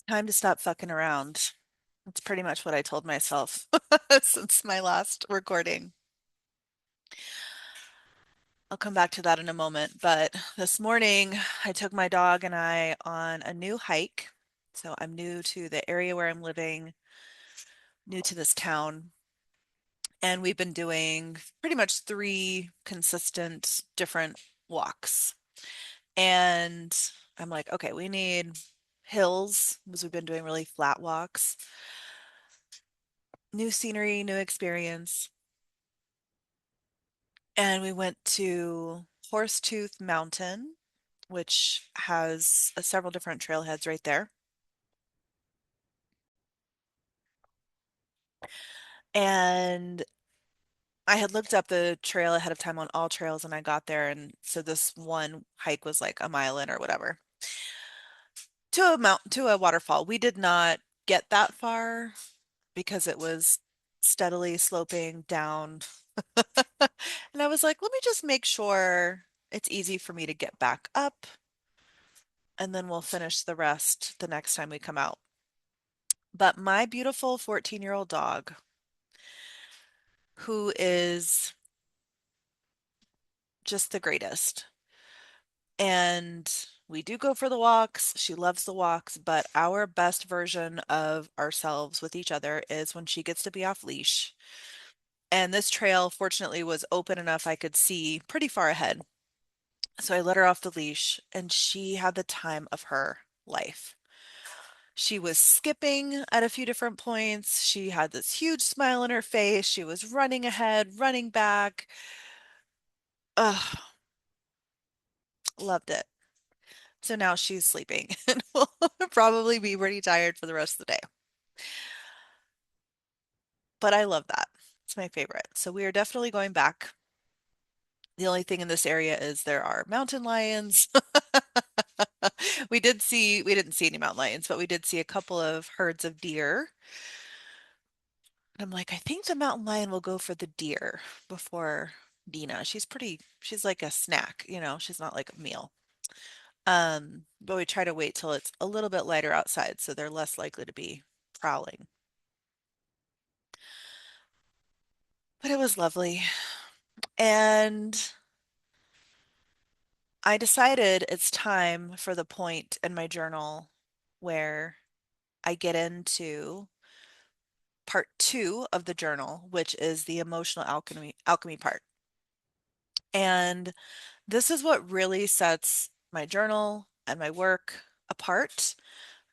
Time to stop fucking around. That's pretty much what I told myself since my last recording. I'll come back to that in a moment. But this morning, I took my dog and I on a new hike. So I'm new to the area where I'm living, new to this town. And we've been doing pretty much three consistent different walks. And I'm like, okay, we need hills because we've been doing really flat walks, new scenery, new experience. And we went to Horsetooth Mountain, which has several different trailheads right there. And I had looked up the trail ahead of time on all trails and I got there. And so this one hike was like a mile in or whatever to a waterfall. We did not get that far because it was steadily sloping down. And I was like, let me just make sure it's easy for me to get back up and then we'll finish the rest the next time we come out. But my beautiful 14-year-old dog, who is just the greatest, and we do go for the walks. She loves the walks, but our best version of ourselves with each other is when she gets to be off leash. And this trail, fortunately, was open enough I could see pretty far ahead. So I let her off the leash, and she had the time of her life. She was skipping at a few different points. She had this huge smile on her face. She was running ahead, running back. Ugh, loved it. So now she's sleeping and will probably be pretty tired for the rest of the day. But I love that. It's my favorite. So we are definitely going back. The only thing in this area is there are mountain lions. We didn't see any mountain lions, but we did see a couple of herds of deer. And I'm like, I think the mountain lion will go for the deer before Dina. She's like a snack, she's not like a meal. But we try to wait till it's a little bit lighter outside so they're less likely to be prowling. But it was lovely. And I decided it's time for the point in my journal where I get into part two of the journal, which is the emotional alchemy part. And this is what really sets my journal and my work apart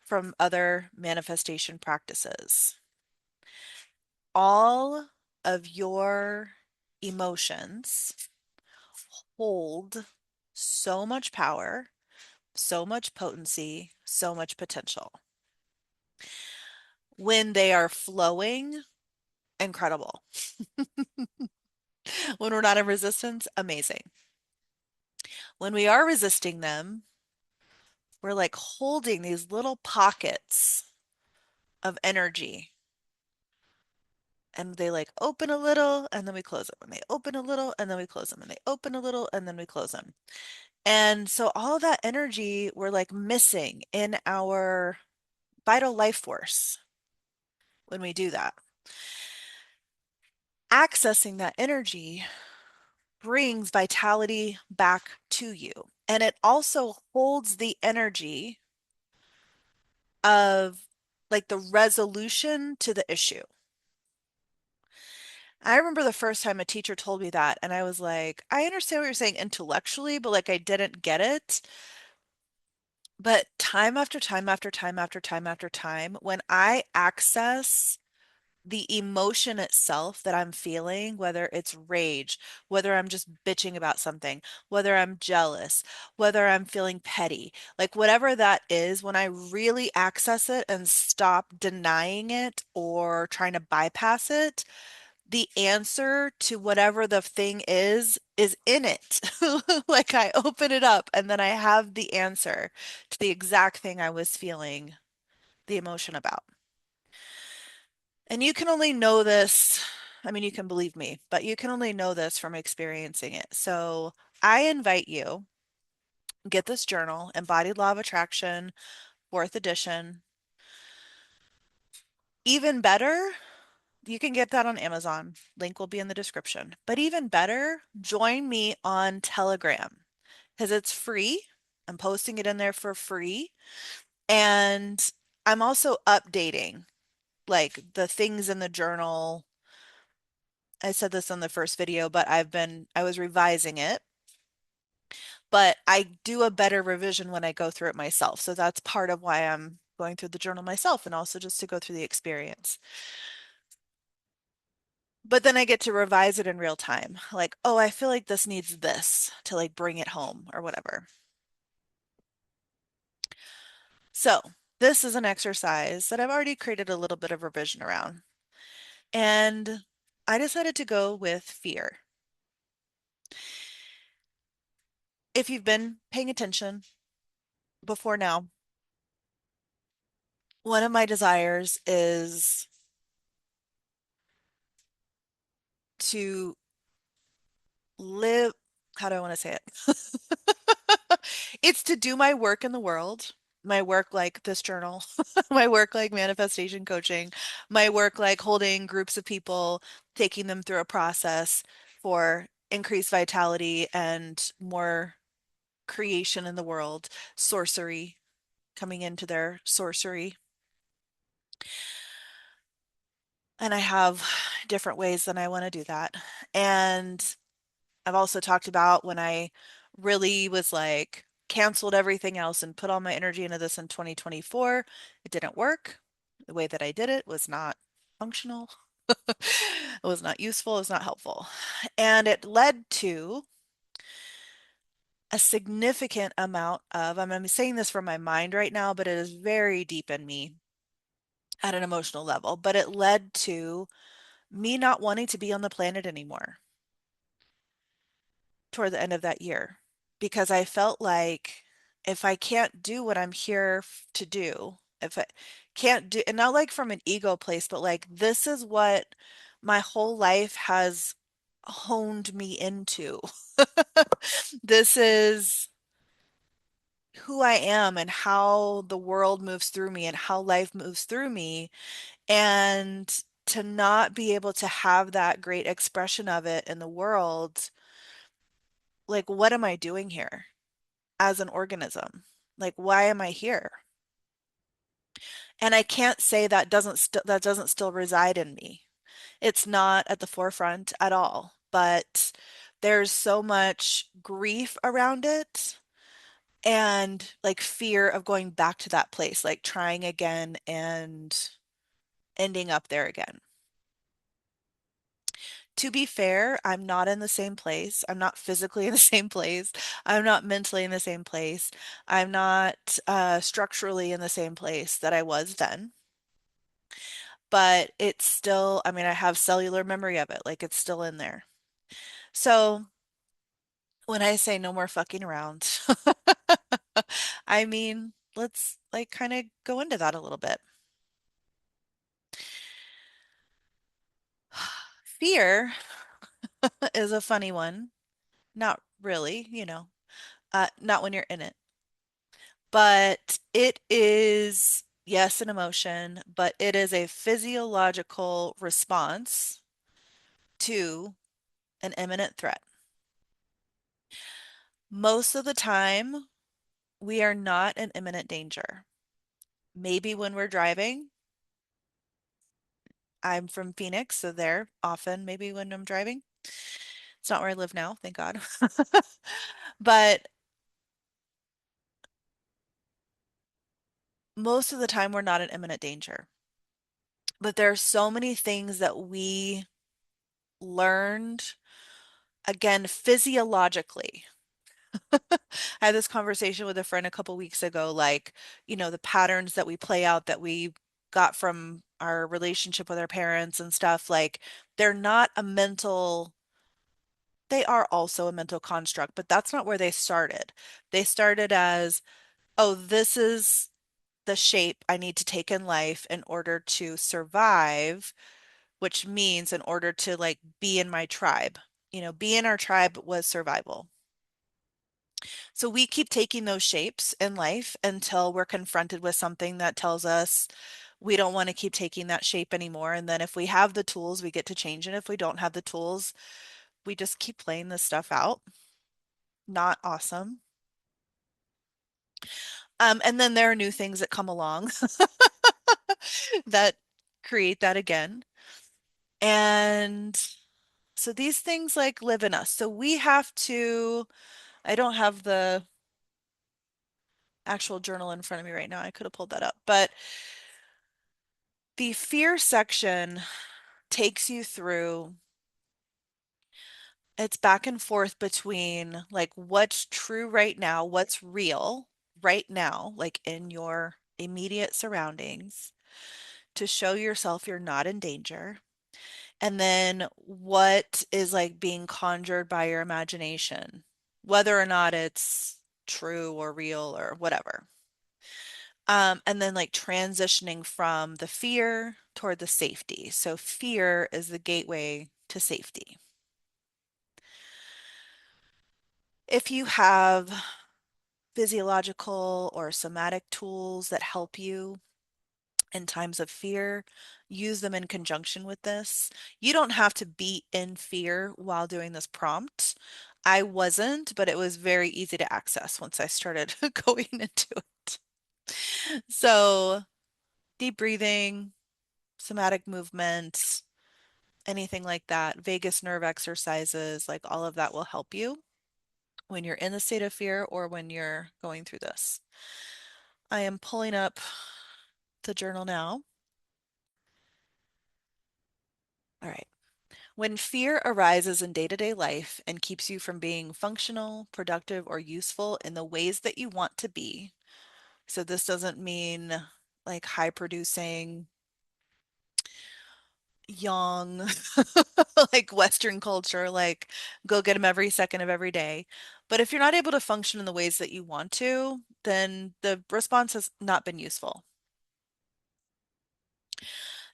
from other manifestation practices. All of your emotions hold so much power, so much potency, so much potential. When they are flowing, incredible. When we're not in resistance, amazing. When we are resisting them, we're like holding these little pockets of energy and they like open a little and then we close them and they open a little and then we close them and they open a little and then we close them. And so all that energy we're like missing in our vital life force when we do that. Accessing that energy brings vitality back to you. And it also holds the energy of like the resolution to the issue. I remember the first time a teacher told me that, and I was like, I understand what you're saying intellectually, but like I didn't get it. But time after time after time after time after time, when I access the emotion itself that I'm feeling, whether it's rage, whether I'm just bitching about something, whether I'm jealous, whether I'm feeling petty, like whatever that is, when I really access it and stop denying it or trying to bypass it, the answer to whatever the thing is in it. Like I open it up and then I have the answer to the exact thing I was feeling the emotion about. And you can only know this, I mean, you can believe me, but you can only know this from experiencing it. So I invite you, get this journal, Embodied Law of Attraction, fourth edition. Even better, you can get that on Amazon. Link will be in the description. But even better, join me on Telegram because it's free. I'm posting it in there for free. And I'm also updating like the things in the journal. I said this in the first video, but I was revising it, but I do a better revision when I go through it myself. So that's part of why I'm going through the journal myself and also just to go through the experience. But then I get to revise it in real time. Like, oh, I feel like this needs this to like bring it home or whatever. So this is an exercise that I've already created a little bit of revision around. And I decided to go with fear. If you've been paying attention before now, one of my desires is to live, how do I want to say it? It's to do my work in the world, my work like this journal, my work like manifestation coaching, my work like holding groups of people, taking them through a process for increased vitality and more creation in the world, sorcery, coming into their sorcery. And I have different ways that I want to do that. And I've also talked about when I really was like canceled everything else and put all my energy into this in 2024. It didn't work. The way that I did it was not functional. It was not useful. It was not helpful. And it led to a significant amount of, I'm saying this from my mind right now, but it is very deep in me at an emotional level, but it led to me not wanting to be on the planet anymore toward the end of that year because I felt like if I can't do what I'm here to do, if I can't do, and not like from an ego place, but like this is what my whole life has honed me into. This is who I am and how the world moves through me and how life moves through me. And to not be able to have that great expression of it in the world, like, what am I doing here as an organism? Like, why am I here? And I can't say that doesn't still reside in me. It's not at the forefront at all, but there's so much grief around it and like fear of going back to that place, like trying again and ending up there again. To be fair, I'm not in the same place. I'm not physically in the same place. I'm not mentally in the same place. I'm not structurally in the same place that I was then. But it's still, I mean, I have cellular memory of it. Like it's still in there. So when I say no more fucking around, I mean, let's like kind of go into that a little bit. Fear is a funny one. Not really, not when you're in it. But it is, yes, an emotion, but it is a physiological response to an imminent threat. Most of the time, we are not in imminent danger. Maybe when we're driving, I'm from Phoenix, so there often, maybe when I'm driving. It's not where I live now, thank God. But most of the time, we're not in imminent danger. But there are so many things that we learned, again, physiologically. I had this conversation with a friend a couple weeks ago, like, the patterns that we play out that we got from our relationship with our parents and stuff, like, they're not a mental, they are also a mental construct, but that's not where they started. They started as, oh, this is the shape I need to take in life in order to survive, which means in order to like be in my tribe. Be in our tribe was survival. So we keep taking those shapes in life until we're confronted with something that tells us We don't want to keep taking that shape anymore. And then if we have the tools, we get to change it. If we don't have the tools, we just keep playing this stuff out. Not awesome. And then there are new things that come along that create that again. And so these things like live in us. So we have to, I don't have the actual journal in front of me right now. I could have pulled that up, but the fear section takes you through, it's back and forth between like what's true right now, what's real right now, like in your immediate surroundings, to show yourself you're not in danger. And then what is like being conjured by your imagination, whether or not it's true or real or whatever. And then like transitioning from the fear toward the safety. So fear is the gateway to safety. If you have physiological or somatic tools that help you in times of fear, use them in conjunction with this. You don't have to be in fear while doing this prompt. I wasn't, but it was very easy to access once I started going into it. So, deep breathing, somatic movement, anything like that, vagus nerve exercises, like all of that will help you when you're in the state of fear or when you're going through this. I am pulling up the journal now. All right. When fear arises in day-to-day life and keeps you from being functional, productive, or useful in the ways that you want to be, so this doesn't mean like high producing, young, like Western culture, like go get them every second of every day. But if you're not able to function in the ways that you want to, then the response has not been useful.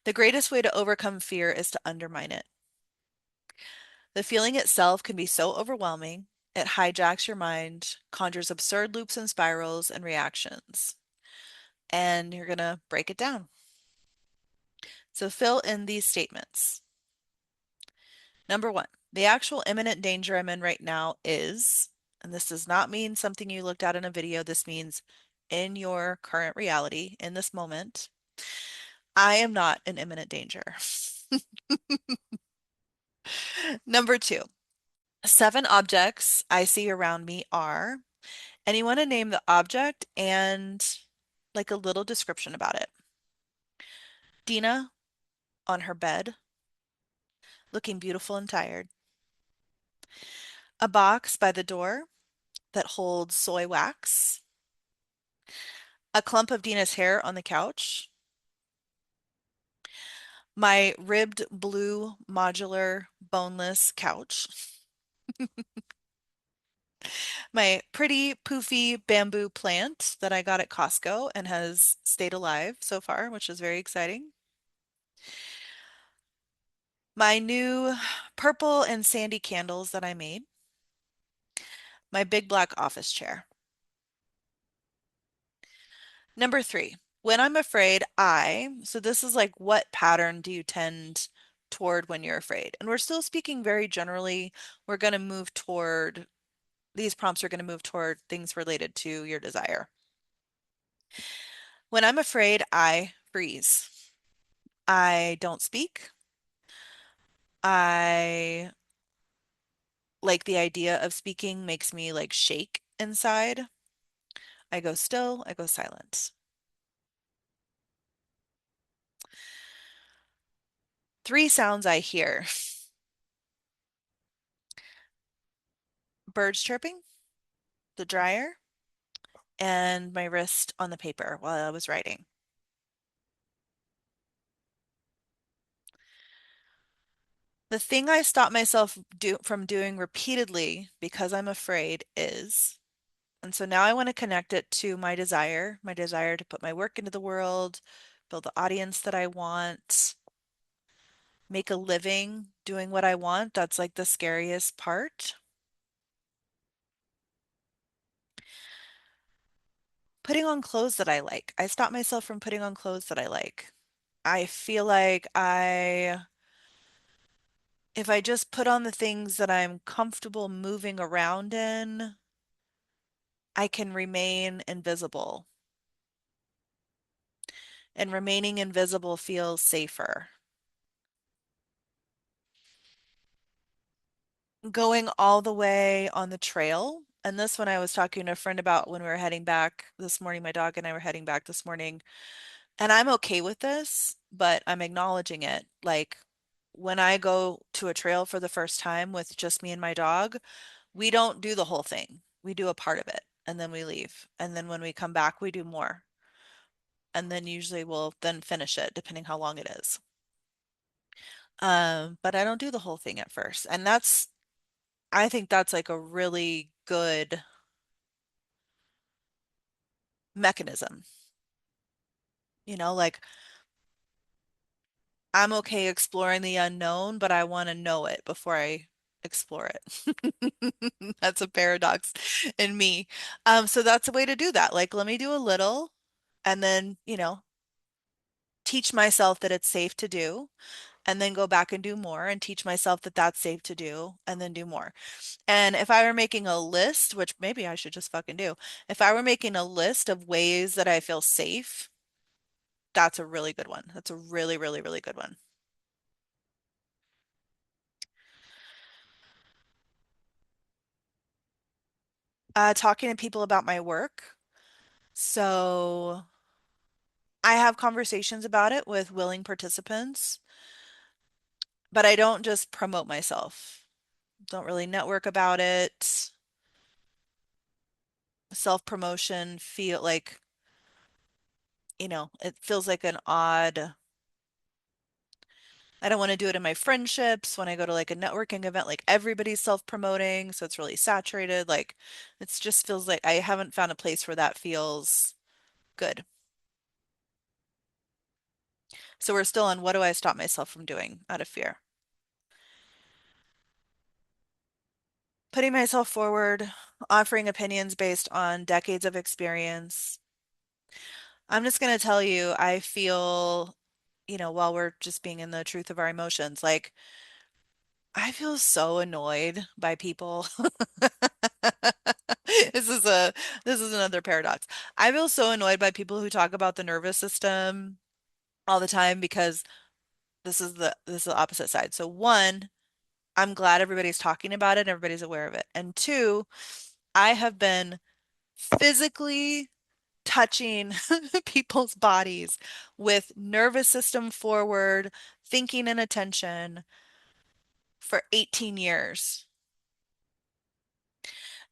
The greatest way to overcome fear is to undermine it. The feeling itself can be so overwhelming, it hijacks your mind, conjures absurd loops and spirals and reactions. And you're going to break it down. So fill in these statements. Number one, the actual imminent danger I'm in right now is, and this does not mean something you looked at in a video, this means in your current reality, in this moment, I am not in imminent danger. Number two, 7 objects I see around me are, and you want to name the object and like a little description about it. Dina on her bed, looking beautiful and tired. A box by the door that holds soy wax. A clump of Dina's hair on the couch. My ribbed blue modular boneless couch. My pretty poofy bamboo plant that I got at Costco and has stayed alive so far, which is very exciting. My new purple and sandy candles that I made. My big black office chair. Number three, when I'm afraid, so this is like what pattern do you tend toward when you're afraid? And we're still speaking very generally. We're going to move toward, these prompts are going to move toward things related to your desire. When I'm afraid, I freeze. I don't speak. I like the idea of speaking makes me like shake inside. I go still, I go silent. 3 sounds I hear. Birds chirping, the dryer, and my wrist on the paper while I was writing. The thing I stop myself from doing repeatedly because I'm afraid is, and so now I want to connect it to my desire to put my work into the world, build the audience that I want, make a living doing what I want. That's like the scariest part. Putting on clothes that I like. I stop myself from putting on clothes that I like. I feel like if I just put on the things that I'm comfortable moving around in, I can remain invisible. And remaining invisible feels safer. Going all the way on the trail, and this one I was talking to a friend about when we were heading back this morning, my dog and I were heading back this morning, and I'm okay with this, but I'm acknowledging it. Like when I go to a trail for the first time with just me and my dog, we don't do the whole thing. We do a part of it and then we leave. And then when we come back, we do more. And then usually we'll then finish it depending how long it is. But I don't do the whole thing at first. And I think that's like a really good mechanism. Like I'm okay exploring the unknown, but I want to know it before I explore it. That's a paradox in me. So that's a way to do that. Like, let me do a little and then, teach myself that it's safe to do, and then go back and do more and teach myself that that's safe to do, and then do more. And if I were making a list, which maybe I should just fucking do, if I were making a list of ways that I feel safe, that's a really good one. That's a really, really, really good one. Talking to people about my work. So I have conversations about it with willing participants, but I don't just promote myself. Don't really network about it. Self-promotion feel like, it feels like an odd. I don't want to do it in my friendships when I go to like a networking event, like everybody's self-promoting, so it's really saturated. Like it just feels like I haven't found a place where that feels good. So we're still on what do I stop myself from doing out of fear? Putting myself forward, offering opinions based on decades of experience. I'm just going to tell you, I feel, while we're just being in the truth of our emotions, like I feel so annoyed by people. This is a this is another paradox. I feel so annoyed by people who talk about the nervous system all the time because this is the opposite side. So one, I'm glad everybody's talking about it and everybody's aware of it. And two, I have been physically touching people's bodies with nervous system forward thinking and attention for 18 years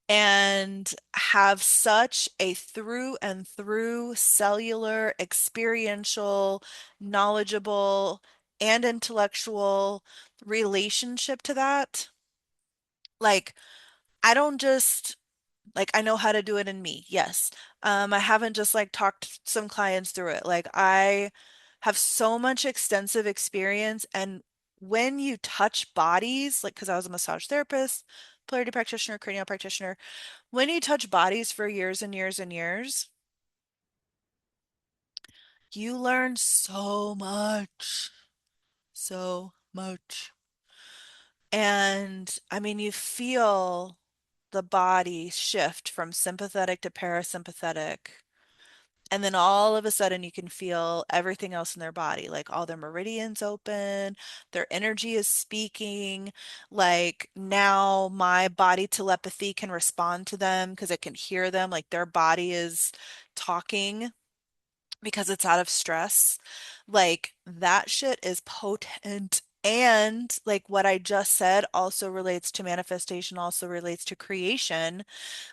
and have such a through and through cellular, experiential, knowledgeable, and intellectual relationship to that. Like, I don't just like I know how to do it in me. Yes. I haven't just like talked some clients through it. Like I have so much extensive experience, and when you touch bodies, like because I was a massage therapist, polarity practitioner, cranial practitioner, when you touch bodies for years and years and years, you learn so much. So much. And I mean, you feel the body shift from sympathetic to parasympathetic. And then all of a sudden, you can feel everything else in their body, like all their meridians open, their energy is speaking. Like now, my body telepathy can respond to them because it can hear them, like their body is talking because it's out of stress. Like that shit is potent. And like what I just said also relates to manifestation, also relates to creation.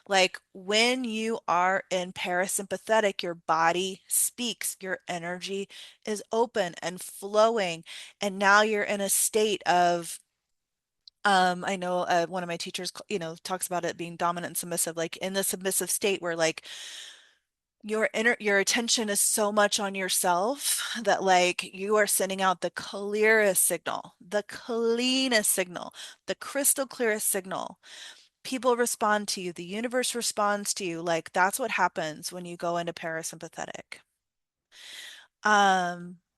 Like when you are in parasympathetic, your body speaks, your energy is open and flowing. And now you're in a state of, I know one of my teachers, talks about it being dominant and submissive, like in the submissive state where like your attention is so much on yourself that like you are sending out the clearest signal, the cleanest signal, the crystal clearest signal. People respond to you, the universe responds to you. Like that's what happens when you go into parasympathetic.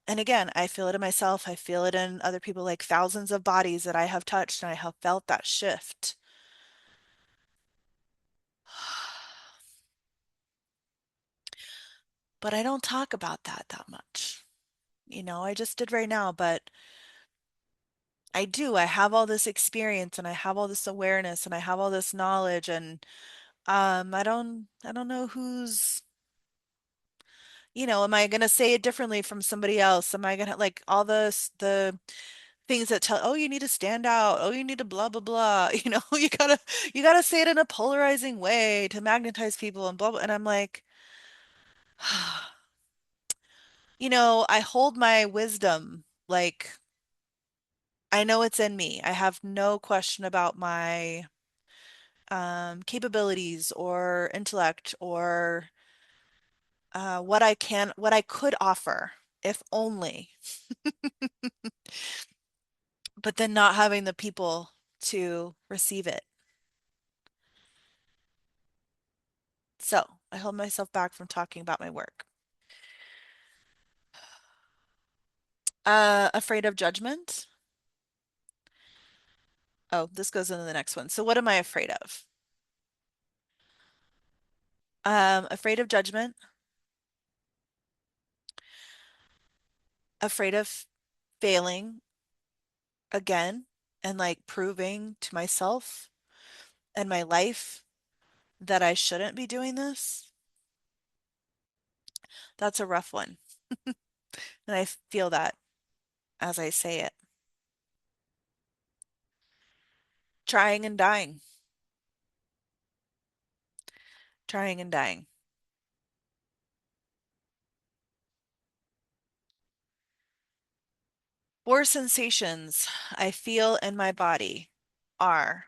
And again, I feel it in myself. I feel it in other people, like thousands of bodies that I have touched, and I have felt that shift. But I don't talk about that much. I just did right now, but I do. I have all this experience and I have all this awareness and I have all this knowledge and I don't know am I gonna say it differently from somebody else? Am I gonna like all the things that tell, oh, you need to stand out, oh, you need to blah blah blah, you gotta say it in a polarizing way to magnetize people and blah blah. And I'm like, I hold my wisdom, like I know it's in me. I have no question about my capabilities or intellect or what I could offer, if only, but then not having the people to receive it. So I hold myself back from talking about my work. Afraid of judgment. Oh, this goes into the next one. So what am I afraid of? Afraid of judgment, afraid of failing again and like proving to myself and my life that I shouldn't be doing this. That's a rough one. And I feel that as I say it. Trying and dying, trying and dying. Four sensations I feel in my body are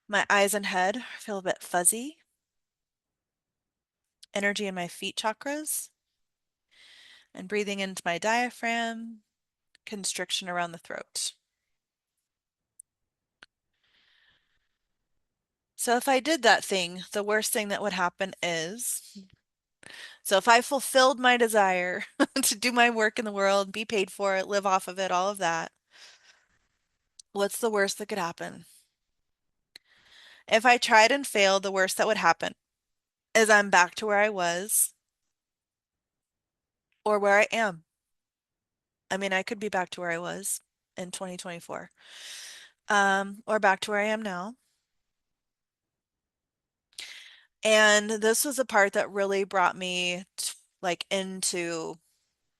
my eyes and head feel a bit fuzzy, energy in my feet chakras, and breathing into my diaphragm, constriction around the throat. So if I did that thing, the worst thing that would happen is, so if I fulfilled my desire to do my work in the world, be paid for it, live off of it, all of that, what's the worst that could happen? If I tried and failed, the worst that would happen is I'm back to where I was or where I am. I mean, I could be back to where I was in 2024, or back to where I am now. And this was a part that really brought me like into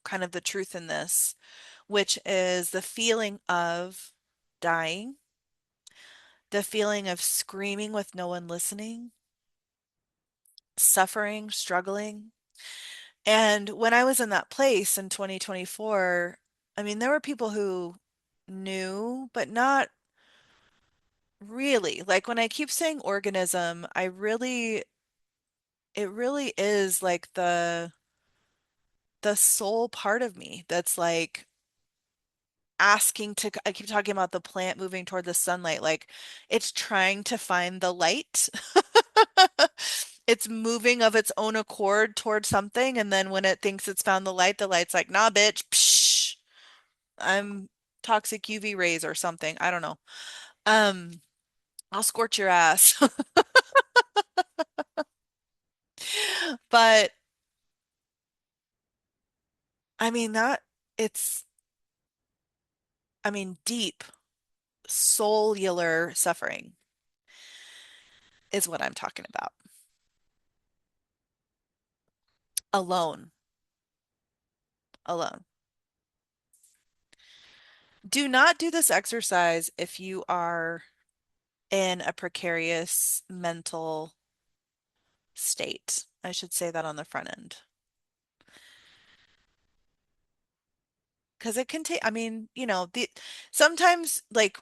kind of the truth in this, which is the feeling of dying, the feeling of screaming with no one listening, suffering, struggling. And when I was in that place in 2024, I mean, there were people who knew, but not really. Like when I keep saying organism, it really is like the soul part of me that's like asking to, I keep talking about the plant moving toward the sunlight, like it's trying to find the light. It's moving of its own accord toward something, and then when it thinks it's found the light's like, nah, bitch, psh, I'm toxic UV rays or something. I don't know. Um, I'll scorch your ass. But I mean that it's I mean deep cellular suffering is what I'm talking about. Alone, alone. Do not do this exercise if you are in a precarious mental state. I should say that on the front end. Because it can take, I mean, sometimes like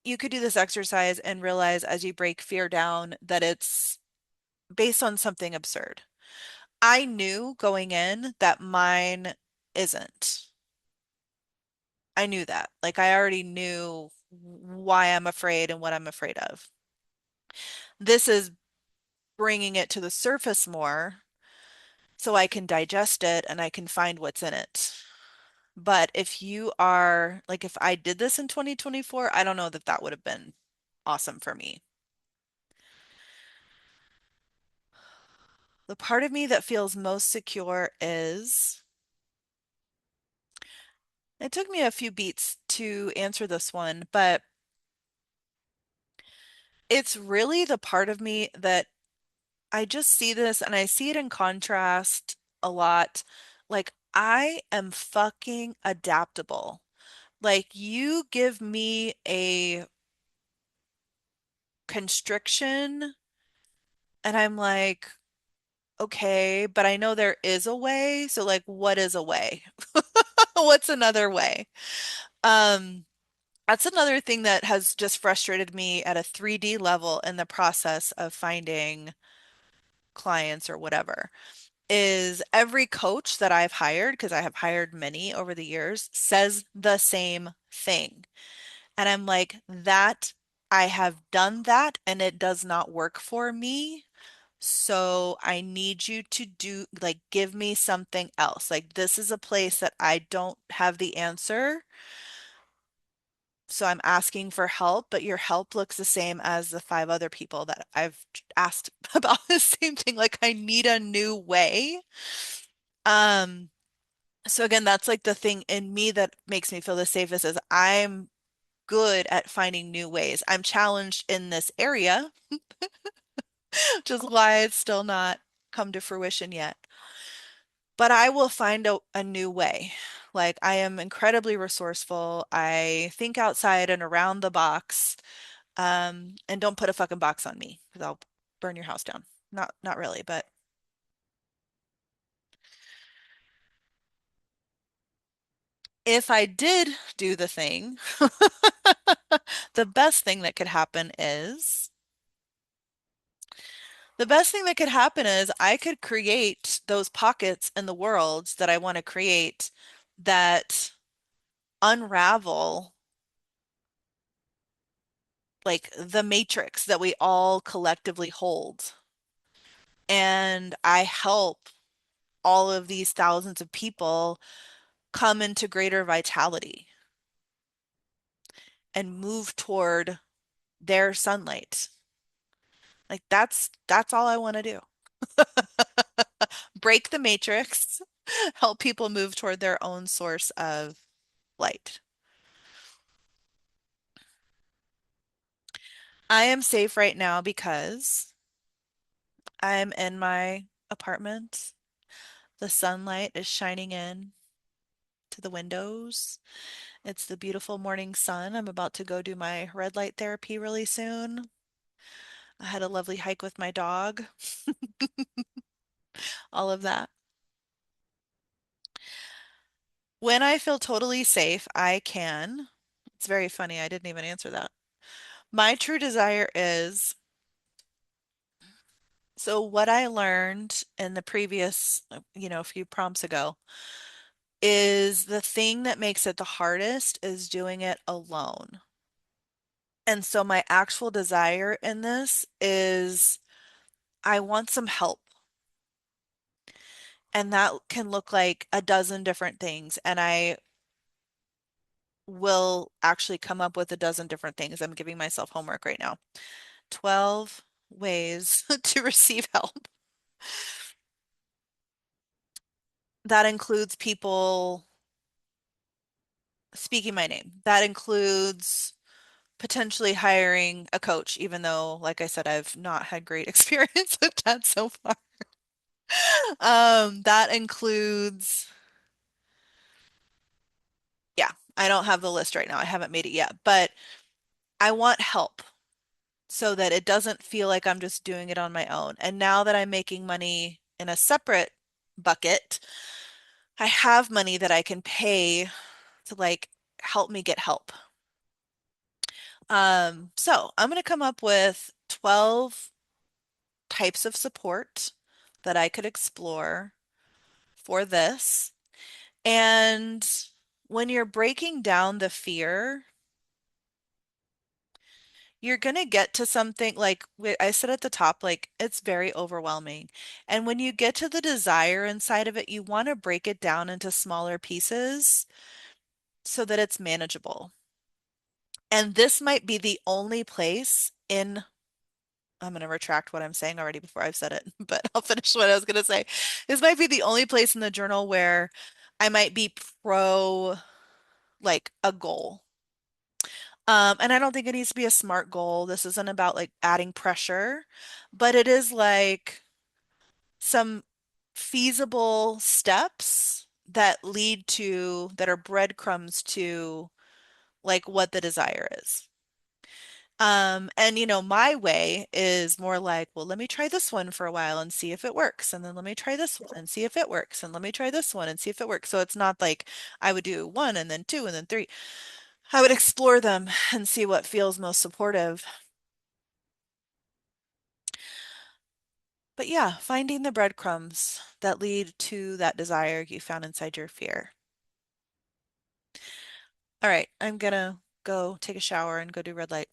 you could do this exercise and realize as you break fear down that it's based on something absurd. I knew going in that mine isn't. I knew that. Like I already knew why I'm afraid and what I'm afraid of. This is bringing it to the surface more so I can digest it and I can find what's in it. But if you are like, if I did this in 2024, I don't know that that would have been awesome for me. The part of me that feels most secure is, it took me a few beats to answer this one, but it's really the part of me that I just see this and I see it in contrast a lot. Like, I am fucking adaptable. Like, you give me a constriction, and I'm like, okay, but I know there is a way. So, like, what is a way? What's another way? Um, that's another thing that has just frustrated me at a 3D level in the process of finding clients or whatever. Is every coach that I've hired, because I have hired many over the years, says the same thing. And I'm like, that I have done that and it does not work for me. So I need you to do, like, give me something else. Like, this is a place that I don't have the answer. So I'm asking for help, but your help looks the same as the five other people that I've asked about the same thing. Like, I need a new way. Um, So again, that's like the thing in me that makes me feel the safest is I'm good at finding new ways. I'm challenged in this area, which is why it's still not come to fruition yet. But I will find a new way. Like, I am incredibly resourceful. I think outside and around the box. And don't put a fucking box on me because I'll burn your house down. Not really, but if I did do the thing, the best thing that could happen is the best thing that could happen is I could create those pockets in the world that I want to create that unravel like the matrix that we all collectively hold. And I help all of these thousands of people come into greater vitality and move toward their sunlight. Like, that's all I want to do. Break the matrix, help people move toward their own source of light. I am safe right now because I'm in my apartment. The sunlight is shining in to the windows. It's the beautiful morning sun. I'm about to go do my red light therapy really soon. I had a lovely hike with my dog, all of that. When I feel totally safe, I can. It's very funny. I didn't even answer that. My true desire is, so what I learned in the previous, few prompts ago is the thing that makes it the hardest is doing it alone. And so my actual desire in this is I want some help. And that can look like a dozen different things. And I will actually come up with a dozen different things. I'm giving myself homework right now. 12 ways to receive help. That includes people speaking my name. That includes potentially hiring a coach, even though, like I said, I've not had great experience with that so far. That includes, yeah, I don't have the list right now. I haven't made it yet, but I want help so that it doesn't feel like I'm just doing it on my own. And now that I'm making money in a separate bucket, I have money that I can pay to like help me get help. So I'm going to come up with 12 types of support that I could explore for this. And when you're breaking down the fear, you're gonna get to something like I said at the top, like it's very overwhelming. And when you get to the desire inside of it, you want to break it down into smaller pieces so that it's manageable. And this might be the only place in, I'm going to retract what I'm saying already before I've said it, but I'll finish what I was going to say. This might be the only place in the journal where I might be pro like a goal. And I don't think it needs to be a smart goal. This isn't about like adding pressure, but it is like some feasible steps that lead to, that are breadcrumbs to like what the desire is. And my way is more like, well, let me try this one for a while and see if it works. And then let me try this one and see if it works. And let me try this one and see if it works. So it's not like I would do one and then two and then three. I would explore them and see what feels most supportive. But yeah, finding the breadcrumbs that lead to that desire you found inside your fear. All right, I'm gonna go take a shower and go do red light.